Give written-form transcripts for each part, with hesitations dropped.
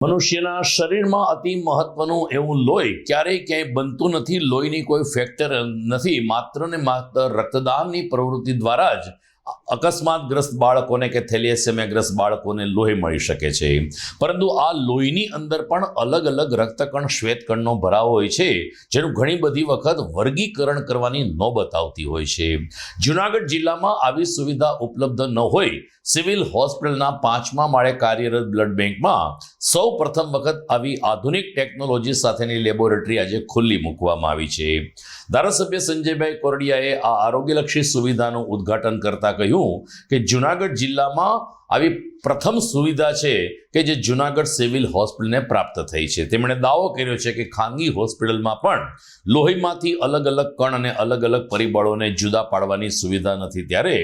મનુષ્યના શરીરમાં અતિ મહત્વનું એવું લોહી ક્યારેય ક્યાંય બનતું નથી. લોહીની કોઈ ફેક્ટર નથી. માત્ર ને માત્ર રક્તદાનની પ્રવૃત્તિ દ્વારા જ અકસ્માતગ્રસ્ત બાળકોને કે થેલિયેસિમિયાગ્રસ્ત બાળકોને લોહી મળી શકે છે. પરંતુ આ લોહીની અંદર પણ અલગ અલગ રક્તકણ શ્વેતકણનો ભરાવો હોય છે, જેનું ઘણી બધી વખત વર્ગીકરણ કરવાની નોબત આવતી હોય છે. જુનાગઢ જિલ્લામાં આવી સુવિધા ઉપલબ્ધ ન હોય સિવિલ હોસ્પિટલના 5મા માળે કાર્યરત બ્લડ બેંકમાં સૌ પ્રથમ વખત આવી આધુનિક ટેકનોલોજી સાથેની લેબોરેટરી આજે ખુલ્લી મૂકવામાં આવી છે. ધારાસભ્ય સંજયભાઈ કોરડિયાએ આ આરોગ્યલક્ષી સુવિધાનું ઉદ્ઘાટન કરતા કહ્યું કે જુનાગઢ જિલ્લામાં આવી પ્રથમ સુવિધા છે કે જે જુનાગઢ સિવિલ હોસ્પિટલને પ્રાપ્ત થઈ છે. તેમણે દાવો કર્યો છે કે ખાનગી હોસ્પિટલમાં પણ લોહીમાંથી અલગ અલગ કણ અને અલગ અલગ પરિબળોને જુદા પાડવાની સુવિધા નથી, ત્યારે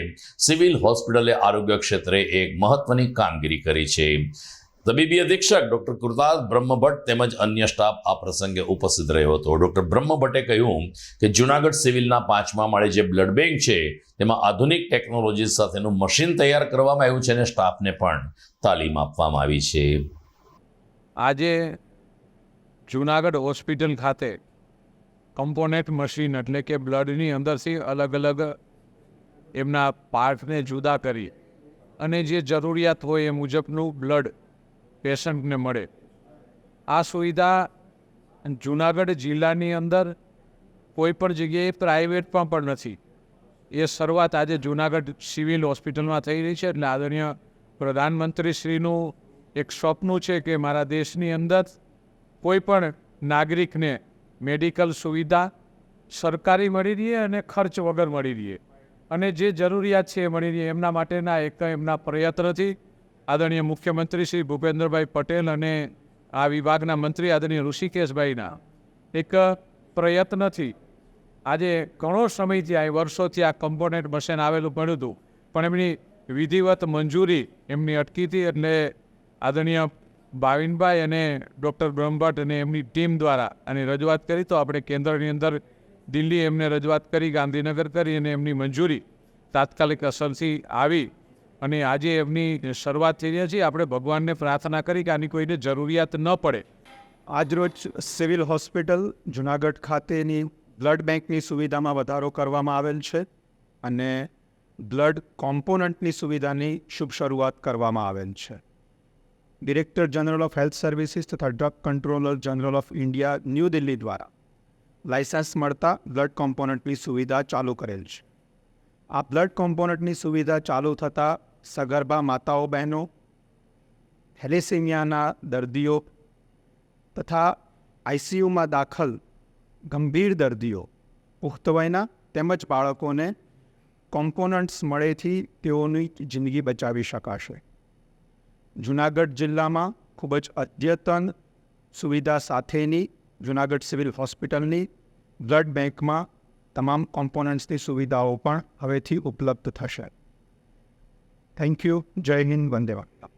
સિવિલ હોસ્પિટલે આરોગ્ય ક્ષેત્રે એક મહત્વની કામગીરી કરી છે. તબીબી અધિક્ષક ડોક્ટર કૃતાલ બ્રહ્મભટ્ટ તેમજ અન્ય સ્ટાફ આ પ્રસંગે ઉપસ્થિત રહ્યો હતો. ડોક્ટર બ્રહ્મભટ્ટે કહ્યું કે જુનાગઢ સિવિલના 5મા માળે જે બ્લડ બેંક છે તેમાં આધુનિક ટેકનોલોજી સાથેનું મશીન તૈયાર કરવામાં આવ્યું છે અને સ્ટાફને પણ તાલીમ આપવામાં આવી છે. આજે જુનાગઢ હોસ્પિટલ ખાતે કમ્પોનેન્ટ મશીન એટલે કે બ્લડની અંદરથી અલગ અલગ એમના પાર્ટને જુદા કરી અને જે જરૂરિયાત હોય એ મુજબનું બ્લડ પેશન્ટને મળે, આ સુવિધા જુનાગઢ જિલ્લાની અંદર કોઈ પણ જગ્યાએ પ્રાઇવેટમાં પણ નથી. એ શરૂઆત આજે જુનાગઢ સિવિલ હોસ્પિટલમાં થઈ રહી છે. એટલે આદરણીય પ્રધાનમંત્રીશ્રીનું એક સ્વપ્ન છે કે મારા દેશની અંદર કોઈ પણ નાગરિકને મેડિકલ સુવિધા સરકારી મળી રહે અને ખર્ચ વગર મળી રહે અને જે જરૂરિયાત છે એ મળી રહે. એમના માટેના એક એમના પ્રયત્નથી આદરણીય મુખ્યમંત્રી શ્રી ભૂપેન્દ્રભાઈ પટેલ અને આ વિભાગના મંત્રી આદરણીય ઋષિકેશભાઈના એક પ્રયત્નથી આજે ઘણો સમયથી આ વર્ષોથી આ કમ્પોનેન્ટ મશીન આવેલું પડ્યું હતું, પણ એમની વિધિવત મંજૂરી એમની અટકી હતી. એટલે આદરણીય ભાવિનભાઈ અને ડૉક્ટર બ્રહ્મભટ્ટ અને એમની ટીમ દ્વારા આની રજૂઆત કરી તો આપણે કેન્દ્રની અંદર દિલ્હી એમને રજૂઆત કરી, ગાંધીનગર કરી અને એમની મંજૂરી તાત્કાલિક અસરથી આવી અને આજે એમની શરૂઆત થઈ રહી છે. આપણે ભગવાનને પ્રાર્થના કરી કે આની કોઈને જરૂરિયાત ન પડે. આજરોજ સિવિલ હોસ્પિટલ જુનાગઢ ખાતેની બ્લડ બેંકની સુવિધામાં વધારો કરવામાં આવેલ છે અને બ્લડ કોમ્પોનન્ટની સુવિધાની શુભ શરૂઆત કરવામાં આવેલ છે. Director general of health services તથા drug controller general of India new Delhi દ્વારા લાયસન્સ મળતા બ્લડ કોમ્પોનન્ટની સુવિધા ચાલુ કરેલ છે. આ બ્લડ કોમ્પોનન્ટની સુવિધા ચાલુ થતાં સગર્ભા માતાઓ બહેનો, થેલેસેમિયાના દર્દીઓ તથા આઈસીયુમાં દાખલ ગંભીર દર્દીઓ, પુખ્ત વયના તેમજ બાળકોને કોમ્પોનન્ટ્સ મળેથી તેઓની જિંદગી બચાવી શકાશે. જુનાગઢ જિલ્લામાં ખૂબ જ અદ્યતન સુવિધા સાથેની જુનાગઢ સિવિલ હોસ્પિટલની બ્લડ બેંકમાં તમામ કોમ્પોનન્ટ્સની સુવિધાઓ પણ હવેથી ઉપલબ્ધ થશે. Thank you. જય હિન્દ. વંદે માતરમ.